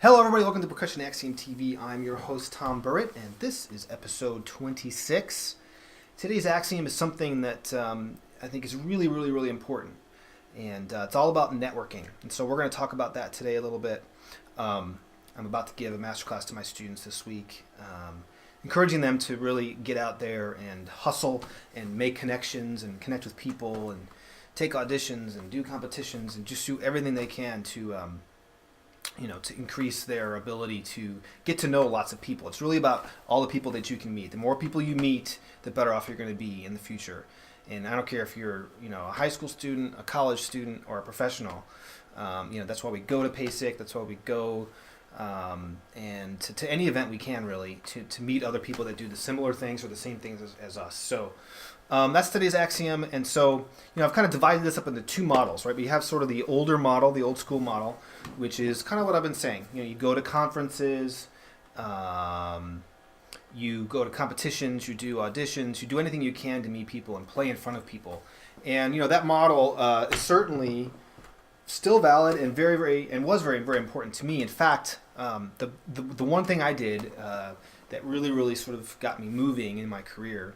Hello everybody, welcome to Percussion Axiom TV. I'm your host Tom Burritt, and this is episode 26. Today's Axiom is something that I think is really important, and it's all about networking. And so we're going to talk about that today a little bit. I'm about to give a masterclass to my students this week, encouraging them to really get out there and hustle and make connections and connect with people and take auditions and do competitions and just do everything they can to to increase their ability to get to know lots of people. It's really about all the people that you can meet. The more people you meet, the better off you're going to be in the future. And I don't care if you're, a high school student, a college student, or a professional. That's why we go to PASIC. That's why we go and to any event we can, really, to meet other people that do the similar things or the same things as us. So that's today's Axiom. And so, I've kind of divided this up into two models, right? We have sort of the older model, the old school model, which is kind of what I've been saying. You go to conferences, you go to competitions, you do auditions, you do anything you can to meet people and play in front of people. And, that model is certainly still valid and was very important to me. In fact, the one thing I did that really sort of got me moving in my career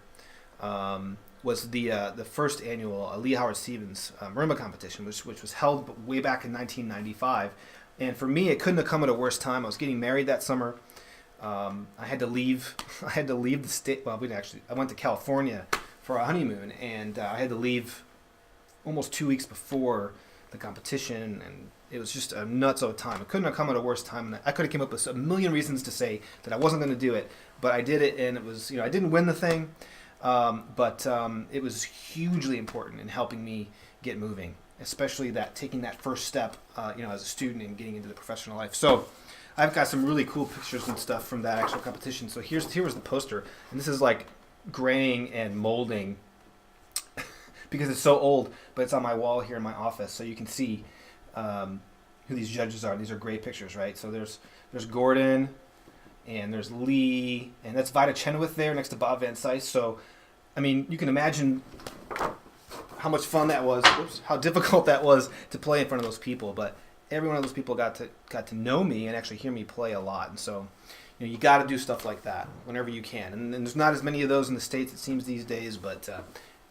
was the first annual Lee Howard Stevens marimba competition, which was held way back in 1995. And for me, it couldn't have come at a worse time. I was getting married that summer. I had to leave. I had to leave the state. Well, I went to California for a honeymoon, and I had to leave almost 2 weeks before the competition, and it was just a nuts of a time. It couldn't have come at a worse time. And I could have came up with a million reasons to say that I wasn't going to do it, but I did it, and it was, I didn't win the thing. But it was hugely important in helping me get moving, especially taking that first step, as a student and getting into the professional life. So I've got some really cool pictures and stuff from that actual competition. So here was the poster, and this is like graying and molding because it's so old, but it's on my wall here in my office, so you can see who these judges are. These are great pictures, right? So there's Gordon, and there's Lee, and that's Vida Chenoweth there next to Bob Van Cise. So, you can imagine how much fun that was, how difficult that was to play in front of those people. But every one of those people got to know me and actually hear me play a lot. And so, you got to do stuff like that whenever you can. And there's not as many of those in the States, it seems, these days, but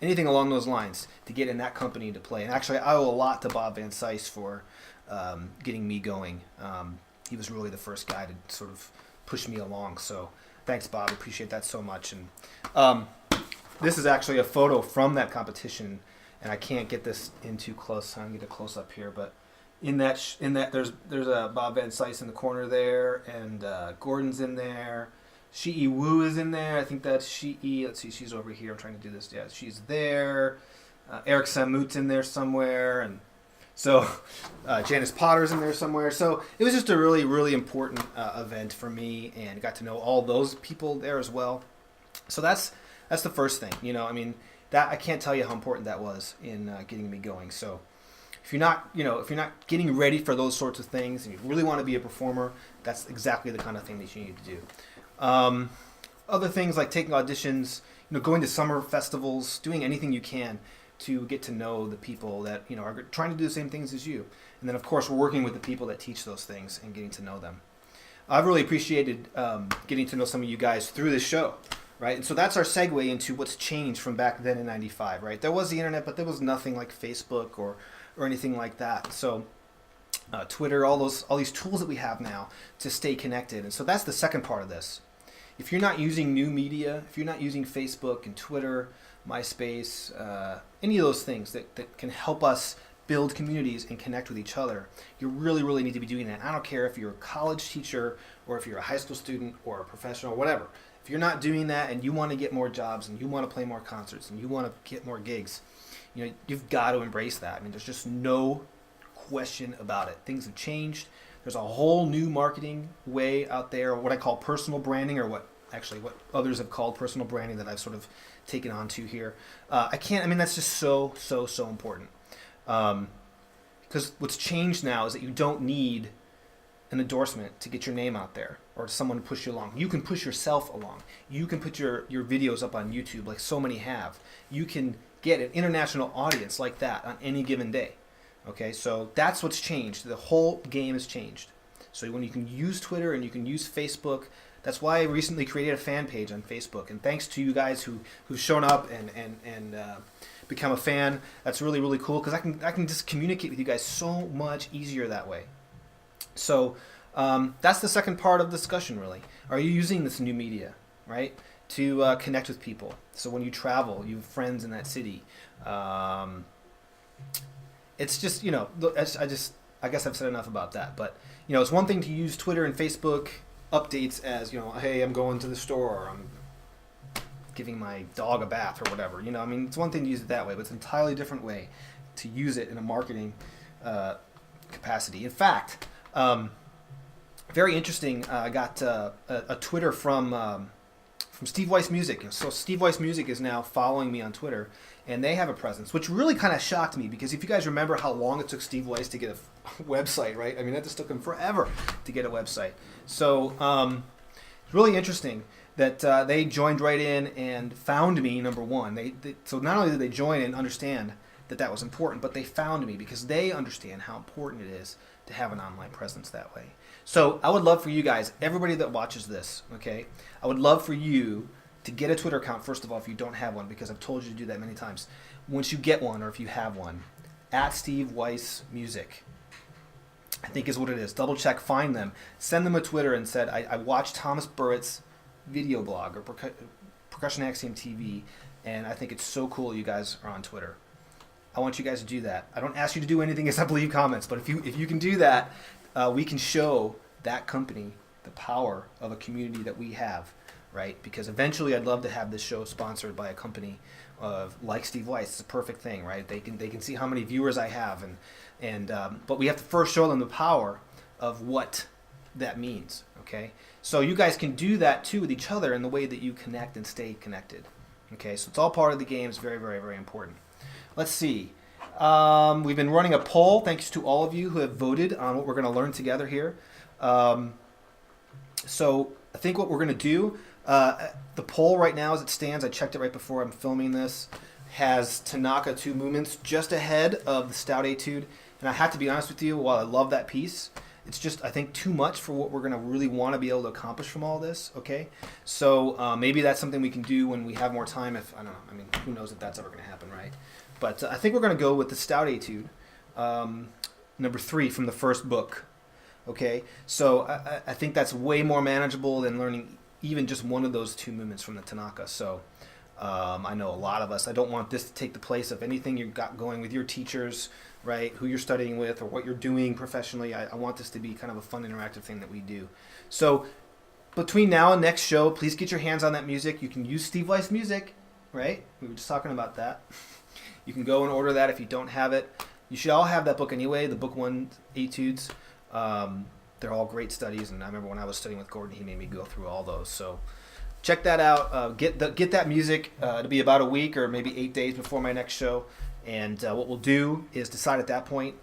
anything along those lines to get in that company to play. And actually, I owe a lot to Bob Van Cise for getting me going. He was really the first guy to sort of push me along. So thanks, Bob. I appreciate that so much. And this is actually a photo from that competition, and I can't get this in too close. I'm gonna get a close up here, but in that there's a Bob Van Cise in the corner there, and Gordon's in there. Shi Wu is in there. I think that's Shi. Let's see, she's over here. I'm trying to do this. Yeah, she's there. Eric Samut's in there somewhere, and so Janice Potter's in there somewhere. So it was just a really important event for me, and got to know all those people there as well. So that's the first thing. That I can't tell you how important that was in getting me going. So if you're not getting ready for those sorts of things, and you really want to be a performer, that's exactly the kind of thing that you need to do. Other things like taking auditions, going to summer festivals, doing anything you can to get to know the people that are trying to do the same things as you. And then, of course, we're working with the people that teach those things and getting to know them. I've really appreciated getting to know some of you guys through this show, right? And so that's our segue into what's changed from back then in 95, right? There was the internet, but there was nothing like Facebook or anything like that. So Twitter, all these tools that we have now to stay connected. And so that's the second part of this. If you're not using new media, if you're not using Facebook and Twitter, MySpace, any of those things that can help us build communities and connect with each other, you really need to be doing that. I don't care if you're a college teacher or if you're a high school student or a professional or whatever. If you're not doing that and you want to get more jobs and you want to play more concerts and you want to get more gigs, you've got to embrace that. There's just no question about it. Things have changed. There's a whole new marketing way out there, what I call personal branding, or what others have called personal branding that I've sort of taken on to here. That's just so important. Because what's changed now is that you don't need an endorsement to get your name out there or someone to push you along. You can push yourself along. You can put your videos up on YouTube like so many have. You can get an international audience like that on any given day. Okay, so that's what's changed. The whole game has changed. So when you can use Twitter and you can use Facebook, that's why I recently created a fan page on Facebook. And thanks to you guys who've shown up and become a fan. That's really, really cool because I can just communicate with you guys so much easier that way. So that's the second part of the discussion, really. Are you using this new media, right, to connect with people? So when you travel, you have friends in that city. It's just, you know, I guess I've said enough about that. But, you know, it's one thing to use Twitter and Facebook updates as, you know, hey, I'm going to the store, or I'm giving my dog a bath or whatever. You know, I mean, it's one thing to use it that way, but it's an entirely different way to use it in a marketing capacity. In fact, very interesting, I got a Twitter from SteveWeiss Music. So SteveWeiss Music is now following me on Twitter, and they have a presence, which really kind of shocked me because if you guys remember how long it took SteveWeiss to get a website, right? I mean, that just took him forever to get a website. So it's really interesting that they joined right in and found me, number one. So not only did they join and understand that was important, but they found me because they understand how important it is to have an online presence that way. So I would love for you guys, everybody that watches this, okay, I would love for you to get a Twitter account, first of all, if you don't have one, because I've told you to do that many times. Once you get one, or if you have one, at SteveWeiss Music, I think is what it is. Double check, find them, send them a Twitter and said, I watched Thomas Burritt's video blog, or Percussion Axiom TV, and I think it's so cool you guys are on Twitter. I want you guys to do that. I don't ask you to do anything except leave comments, but if you can do that, we can show that company the power of a community that we have, right? Because eventually I'd love to have this show sponsored by a company like SteveWeiss. It's a perfect thing, right? They can see how many viewers I have, but we have to first show them the power of what that means, okay? So you guys can do that too with each other in the way that you connect and stay connected, okay? So it's all part of the game. It's very, very, very important. Let's see. We've been running a poll. Thanks to all of you who have voted on what we're going to learn together here. So I think what we're going to do, the poll right now as it stands, I checked it right before I'm filming this, has Tanaka 2 movements just ahead of the Stout Etude. And I have to be honest with you, while I love that piece, it's just, I think, too much for what we're going to really want to be able to accomplish from all this, okay? So maybe that's something we can do when we have more time. If I don't know, I mean, who knows if that's ever going to happen, right? But I think we're going to go with the Stout Etude, number 3 from the first book. Okay, so I think that's way more manageable than learning even just one of those 2 movements from the Tanaka. So I know a lot of us, I don't want this to take the place of anything you've got going with your teachers, right, who you're studying with or what you're doing professionally. I want this to be kind of a fun, interactive thing that we do. So between now and next show, please get your hands on that music. You can use SteveWeiss Music, right? We were just talking about that. You can go and order that if you don't have it. You should all have that book anyway, the Book 1 Etudes. They're all great studies, and I remember when I was studying with Gordon, he made me go through all those. So check that out. Get that music. It'll be about a week or maybe 8 days before my next show. And what we'll do is decide at that point,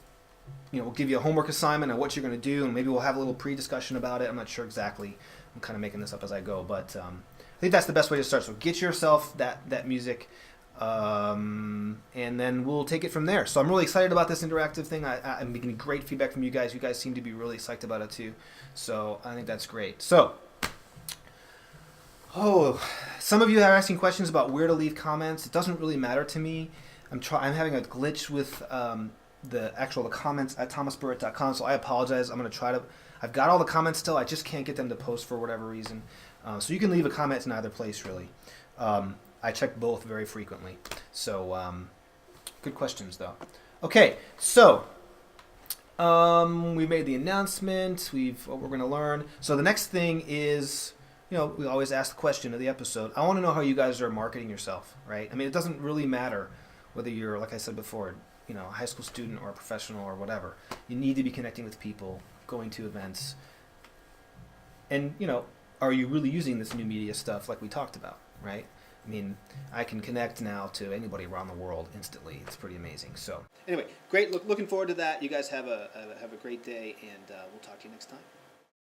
we'll give you a homework assignment on what you're going to do, and maybe we'll have a little pre-discussion about it. I'm not sure exactly. I'm kind of making this up as I go, but I think that's the best way to start. So get yourself that music. And then we'll take it from there. So I'm really excited about this interactive thing. I'm getting great feedback from you guys. You guys seem to be really psyched about it too. So I think that's great. So, some of you are asking questions about where to leave comments. It doesn't really matter to me. I'm having a glitch with the comments at thomasburritt.com, so I apologize. I'm going to try to. I've got all the comments still. I just can't get them to post for whatever reason. So you can leave a comment in either place, really. I check both very frequently. So, good questions, though. Okay, so we made the announcement. What we're going to learn. So the next thing is, we always ask the question of the episode. I want to know how you guys are marketing yourself, right? I mean, it doesn't really matter whether you're, like I said before, a high school student or a professional or whatever. You need to be connecting with people, going to events. And, are you really using this new media stuff like we talked about, right? I mean, I can connect now to anybody around the world instantly. It's pretty amazing. So, anyway, great. Looking forward to that. You guys have a great day, and we'll talk to you next time.